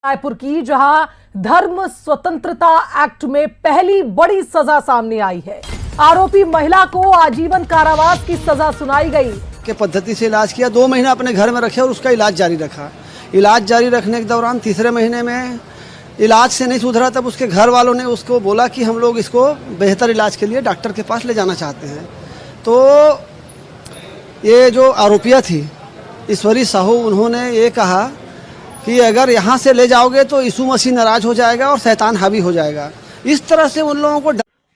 रायपुर की, जहां धर्म स्वतंत्रता एक्ट में पहली बड़ी सजा सामने आई है। आरोपी महिला को आजीवन कारावास की सजा सुनाई गई। के पद्धति से इलाज किया, 2 महीना अपने घर में रखे और उसका इलाज जारी रखा। इलाज जारी रखने के दौरान तीसरे महीने में इलाज से नहीं सुधरा, तब उसके घर वालों ने उसको बोला कि हम लोग इसको बेहतर इलाज के लिए डॉक्टर के पास ले जाना चाहते हैं। तो ये जो आरोपिया थी ईश्वरी साहू, उन्होंने ये कहा कि अगर यहाँ से ले जाओगे तो यीशु मसीह नाराज हो जाएगा और शैतान हावी हो जाएगा। इस तरह से उन लोगों को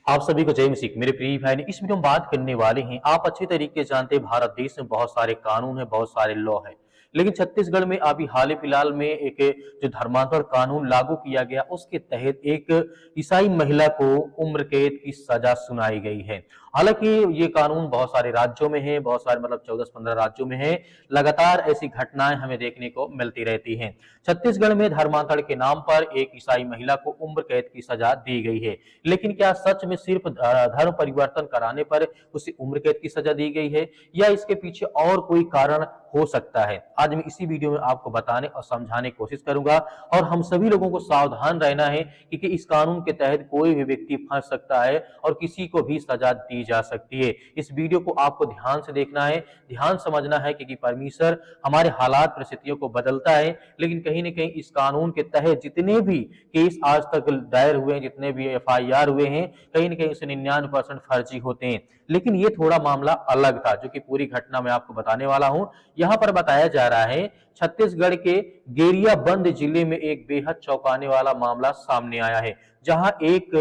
आप सभी को जय मसीह। मेरे प्रिय भाई ने इस वीडियो में बात करने वाले हैं। आप अच्छे तरीके से जानते हैं भारत देश में बहुत सारे कानून है, बहुत सारे लॉ है, लेकिन छत्तीसगढ़ में अभी हाल फिलहाल में एक जो धर्मांतरण कानून लागू किया गया, उसके तहत एक ईसाई महिला को उम्र कैद की सजा सुनाई गई है। हालांकि ये कानून बहुत सारे राज्यों में है, बहुत सारे मतलब 14-15 राज्यों में है। लगातार ऐसी घटनाएं हमें देखने को मिलती रहती हैं। छत्तीसगढ़ में धर्मांतरण के नाम पर एक ईसाई महिला को उम्र कैद की सजा दी गई है, लेकिन क्या सच में सिर्फ धर्म परिवर्तन कराने पर उसे उम्र कैद की सजा दी गई है या इसके पीछे और कोई कारण हो सकता है? आज मैं इसी वीडियो में आपको बताने और समझाने की कोशिश करूंगा। और हम सभी लोगों को सावधान रहना है क्योंकि इस कानून के तहत कोई भी व्यक्ति फंस सकता है और किसी को भी सजा दी जा सकती है। इस वीडियो को आपको ध्यान से देखना है, ध्यान समझना है, क्योंकि परमेश्वर हमारे हालात परिस्थितियों को बदलता है। लेकिन कहीं ना कहीं इस कानून के तहत जितने भी केस आज तक दायर हुए हैं, जितने भी FIR हुए हैं, कहीं ना कहीं उससे 99% फर्जी होते हैं। लेकिन ये थोड़ा मामला अलग था, जो कि पूरी घटना मैं आपको बताने वाला हूं। यहाँ पर बताया जा रहा है छत्तीसगढ़ के गेरियाबंद जिले में एक बेहद चौंकाने वाला मामला सामने आया है, जहां एक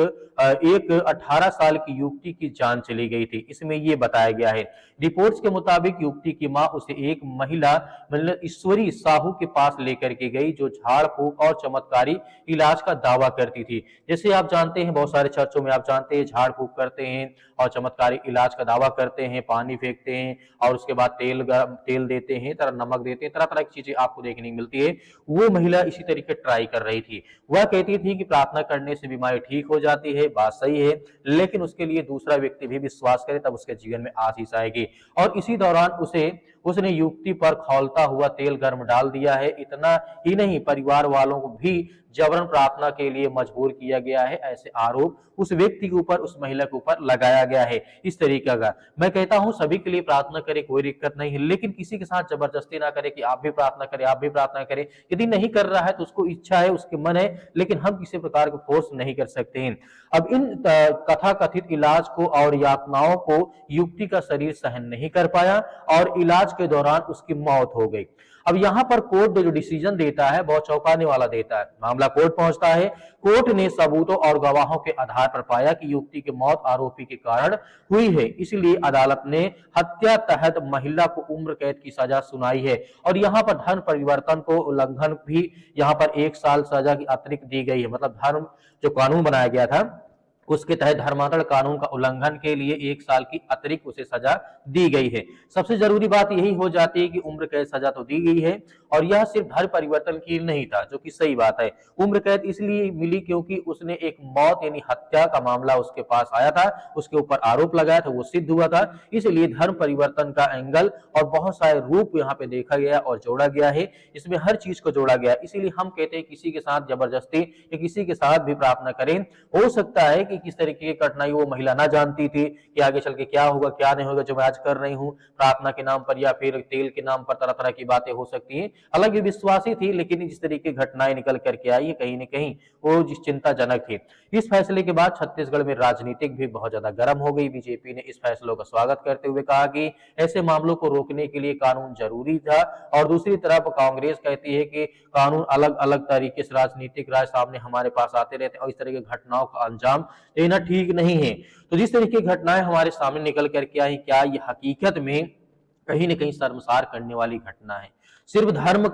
18 साल की युवती की जान चली गई थी। इसमें यह बताया गया है, रिपोर्ट्स के मुताबिक युवती की मां उसे एक महिला मतलब ईश्वरी साहू के पास लेकर के गई, जो झाड़ फूक और चमत्कारी इलाज का दावा करती थी। जैसे आप जानते हैं, बहुत सारे चर्चों में आप जानते हैं झाड़ फूक करते हैं और चमत्कारी इलाज का दावा करते हैं, पानी फेंकते हैं और उसके बाद तेल देते हैं, तरह नमक देते हैं, तरह तरह की चीजें आपको देखने को मिलती है। वो महिला इसी तरीके ट्राई कर रही थी। वह कहती थी कि प्रार्थना करने से बीमारी ठीक हो जाती है, बात सही है, लेकिन उसके लिए दूसरा व्यक्ति भी विश्वास करे तब उसके जीवन में आशीष आएगी। और इसी दौरान उसने युवती पर खौलता हुआ तेल गर्म डाल दिया है। इतना ही नहीं, परिवार वालों को भी जबरन प्रार्थना के लिए मजबूर किया गया है। ऐसे आरोप उस व्यक्ति के ऊपर, उस महिला के ऊपर लगाया गया है। इस तरीके का मैं कहता हूं सभी के लिए प्रार्थना करें, कोई दिक्कत नहीं है, लेकिन किसी के साथ जबरदस्ती ना करें कि आप भी प्रार्थना करें, आप भी प्रार्थना करें। यदि नहीं कर रहा है तो उसको इच्छा है, उसके मन है, लेकिन हम किसी प्रकार को फोर्स नहीं कर सकते हैं। अब इन कथाकथित इलाज को और यातनाओं को युवती का शरीर सहन नहीं कर पाया और इलाज के दौरान उसकी मौत हो गई। अब यहाँ पर कोर्ट जो डिसीजन देता है बहुत चौंकाने वाला देता है। मामला कोर्ट पहुंचता है। कोर्ट ने सबूतों और गवाहों के आधार पर पाया कि युवती की मौत आरोपी के कारण हुई है, इसलिए अदालत ने हत्या तहत महिला को उम्र कैद की सजा सुनाई है। और यहाँ पर धर्म परिवर्तन को उल्लंघन भी यहाँ पर 1 साल सजा की अतिरिक्त दी गई है। मतलब धर्म जो कानून बनाया गया था उसके तहत धर्मांतरण कानून का उल्लंघन के लिए 1 साल की अतिरिक्त उसे सजा दी गई है। सबसे जरूरी बात यही हो जाती है कि उम्र कैद सजा तो दी गई है और यह सिर्फ धर्म परिवर्तन की नहीं था, जो कि सही बात है। उम्र कैद इसलिए मिली क्योंकि उसने एक मौत यानी हत्या का मामला उसके पास आया था, उसके ऊपर आरोप लगाया था, वो सिद्ध हुआ था। इसलिए धर्म परिवर्तन का एंगल और बहुत सारे रूप यहाँ पे देखा गया और जोड़ा गया है। इसमें हर चीज को जोड़ा गया। इसीलिए हम कहते हैं किसी के साथ जबरदस्ती या किसी के साथ भी प्रार्थना करें। हो सकता है कि किस तरीके की कठिनाई वो महिला ना जानती थी कि आगे चल के क्या होगा क्या नहीं होगा, जो मैं आज कर रही हूँ प्रार्थना के नाम पर या फिर तेल के नाम पर, तरह तरह की बातें हो सकती हैं। हालांकि विश्वासी थी, लेकिन जिस तरीके की घटनाएं निकल करके आई है कहीं न कहीं वो जिस चिंताजनक थी। इस फैसले के बाद छत्तीसगढ़ में राजनीतिक भी बहुत ज्यादा गर्म हो गई। बीजेपी ने इस फैसलों का स्वागत करते हुए कहा कि ऐसे मामलों को रोकने के लिए कानून जरूरी था। और दूसरी तरफ कांग्रेस कहती है कि कानून अलग अलग तरीके से राजनीतिक राय सामने हमारे पास आते रहते हैं और इस तरह की घटनाओं का अंजाम देना ठीक नहीं है। तो जिस तरीके की घटनाएं हमारे सामने निकल करके आई, क्या ये हकीकत में कहीं न कहीं शर्मसार करने वाली घटना है? सिर्फ धर्म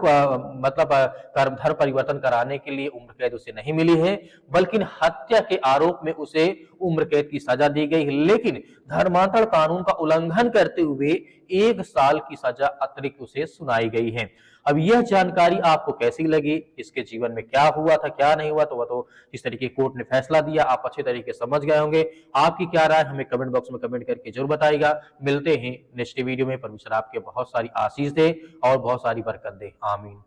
मतलब धर्म परिवर्तन कराने के लिए उम्र कैद उसे नहीं मिली है, बल्कि हत्या के आरोप में उसे उम्र कैद की सजा दी गई है। लेकिन धर्मांतरण कानून का उल्लंघन करते हुए 1 साल की सजा अतिरिक्त उसे सुनाई गई है। अब यह जानकारी आपको कैसी लगी, इसके जीवन में क्या हुआ था क्या नहीं हुआ, तो वह तो इस तरीके कोर्ट ने फैसला दिया, आप अच्छे तरीके समझ गए होंगे। आपकी क्या राय हमें कमेंट बॉक्स में कमेंट करके जरूर बताइएगा। मिलते हैं नेक्स्ट वीडियो में। परमेश्वर आपके बहुत सारी आशीष दे और बहुत सारी बरकत दे। आमीन।